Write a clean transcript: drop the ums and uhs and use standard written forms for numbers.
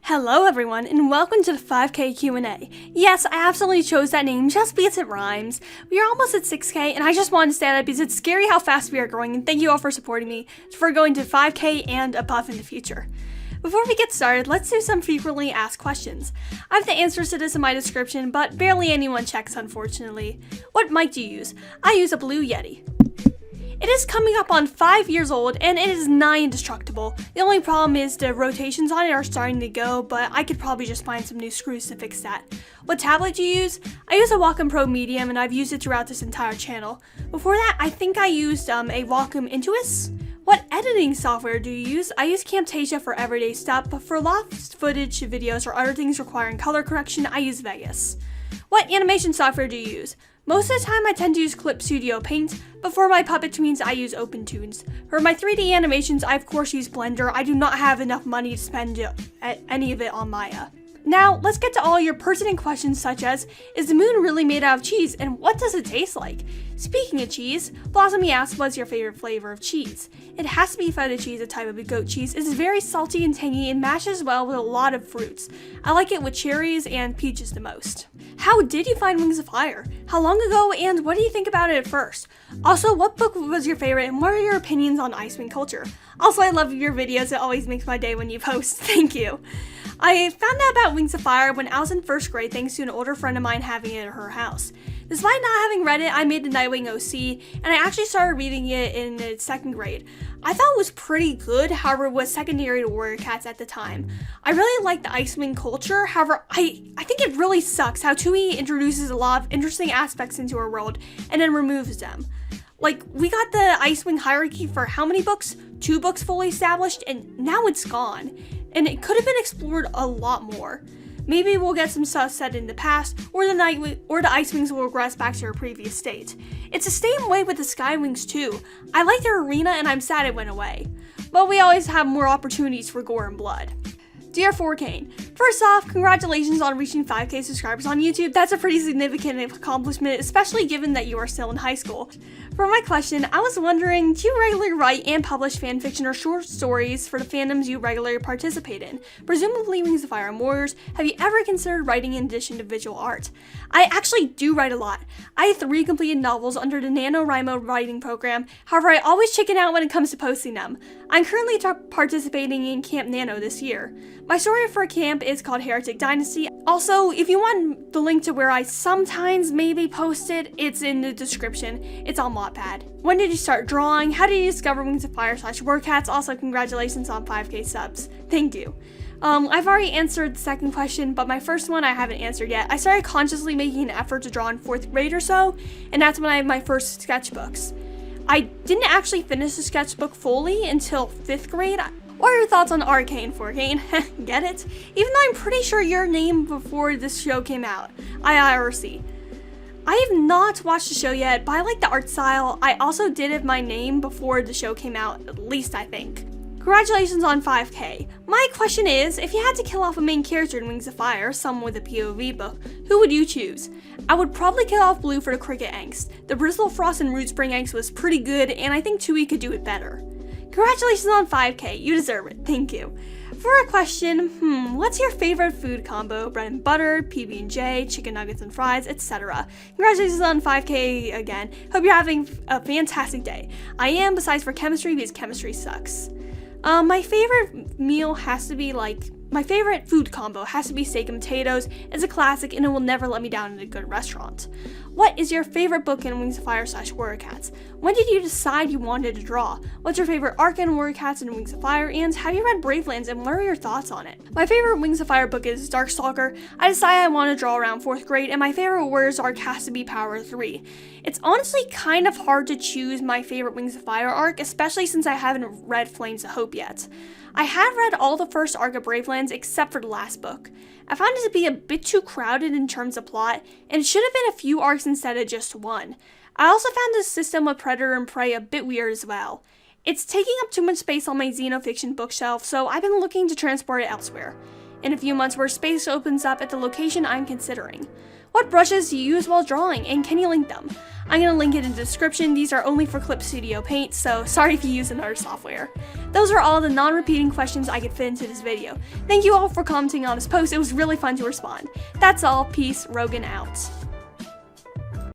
Hello everyone, and welcome to the 5K Q&A. Yes, I absolutely chose that name just because it rhymes. We are almost at 6K, and I just wanted to say that because it's scary how fast we are growing, and thank you all for supporting me for going to 5K and above in the future. Before we get started, let's do some frequently asked questions. I have the answers to this in my description, but barely anyone checks, unfortunately. What mic do you use? I use a Blue Yeti. It is coming up on 5 years old, and it is nigh indestructible. The only problem is the rotations on it are starting to go, but I could probably just find some new screws to fix that. What tablet do you use? I use a Wacom Pro Medium, and I've used it throughout this entire channel. Before that, I think I used a Wacom Intuos. What editing software do you use? I use Camtasia for everyday stuff, but for lost footage videos or other things requiring color correction, I use Vegas. What animation software do you use? Most of the time I tend to use Clip Studio Paint, but for my puppet tweens I use Opentoonz. For my 3D animations I of course use Blender. I do not have enough money to spend any of it on Maya. Now let's get to all your pertinent questions such as, is the moon really made out of cheese and what does it taste like? Speaking of cheese, Blossomy asks what's your favorite flavor of cheese? It has to be feta cheese, a type of goat cheese. It's very salty and tangy and matches well with a lot of fruits. I like it with cherries and peaches the most. How did you find Wings of Fire? How long ago and what do you think about it at first? Also, what book was your favorite and what are your opinions on Icewind culture? Also, I love your videos, it always makes my day when you post. Thank you. I found out about Wings of Fire when I was in 1st grade thanks to an older friend of mine having it at her house. Despite not having read it, I made the Nightwing OC, and I actually started reading it in 2nd grade. I thought it was pretty good, however it was secondary to Warcats at the time. I really liked the Icewind culture, however I think it really sucks how Toei introduces a lot of interesting aspects into our world and then removes them. Like, we got the Icewind hierarchy for how many books? 2 books fully established, and now it's gone. And it could have been explored a lot more. Maybe we'll get some stuff set in the past, or the Icewings will regress back to their previous state. It's the same way with the Skywings too. I like their arena and I'm sad it went away. But we always have more opportunities for gore and blood. Dear 4Kane, first off, congratulations on reaching 5K subscribers on YouTube. That's a pretty significant accomplishment, especially given that you are still in high school. For my question, I was wondering, do you regularly write and publish fanfiction or short stories for the fandoms you regularly participate in? Presumably Wings of Fire and Warriors. Have you ever considered writing in addition to visual art? I actually do write a lot. I have 3 completed novels under the NaNoWriMo writing program, however I always chicken out when it comes to posting them. I'm currently participating in Camp Nano this year. My story for camp is called Heretic Dynasty. Also, if you want the link to where I sometimes maybe post it, it's in the description. It's on Wattpad. When did you start drawing? How did you discover Wings of Fire / Warcats? Also, congratulations on 5K subs. Thank you. I've already answered the second question, but my first one I haven't answered yet. I started consciously making an effort to draw in 4th grade or so, and that's when I had my first sketchbooks. I didn't actually finish the sketchbook fully until 5th grade. What are your thoughts on Arcane 4Kane? Get it? Even though I'm pretty sure your name before this show came out. IRC. I have not watched the show yet, but I like the art style. I also did have my name before the show came out, at least I think. Congratulations on 5K. My question is, if you had to kill off a main character in Wings of Fire, someone with a POV book, who would you choose? I would probably kill off Blue for the Cricket Angst. The Bristle Frost and Root Spring Angst was pretty good, and I think Toei could do it better. Congratulations on 5K, you deserve it, thank you. For a question, what's your favorite food combo? Bread and butter, PB&J, chicken nuggets and fries, etc. Congratulations on 5K again. Hope you're having a fantastic day. I am, besides for chemistry, because chemistry sucks. My favorite meal has to be my favorite food combo has to be steak and potatoes. It's a classic and it will never let me down in a good restaurant. What is your favorite book in Wings of Fire / Warcats? When did you decide you wanted to draw? What's your favorite arc in Warcats and Wings of Fire? And have you read Bravelands and what are your thoughts on it? My favorite Wings of Fire book is Darkstalker. I decided I want to draw around 4th grade and my favorite Warriors arc has to be Power 3. It's honestly kind of hard to choose my favorite Wings of Fire arc, especially since I haven't read Flames of Hope yet. I have read all the first arc of Bravelands except for the last book. I found it to be a bit too crowded in terms of plot, and it should have been a few arcs instead of just one. I also found the system of Predator and Prey a bit weird as well. It's taking up too much space on my Xenofiction bookshelf, so I've been looking to transport it elsewhere. in a few months where space opens up at the location I'm considering. What brushes do you use while drawing, and can you link them? I'm going to link it in the description. These are only for Clip Studio Paint, so sorry if you use another software. Those are all the non-repeating questions I could fit into this video. Thank you all for commenting on this post. It was really fun to respond. That's all. Peace. Rogan out.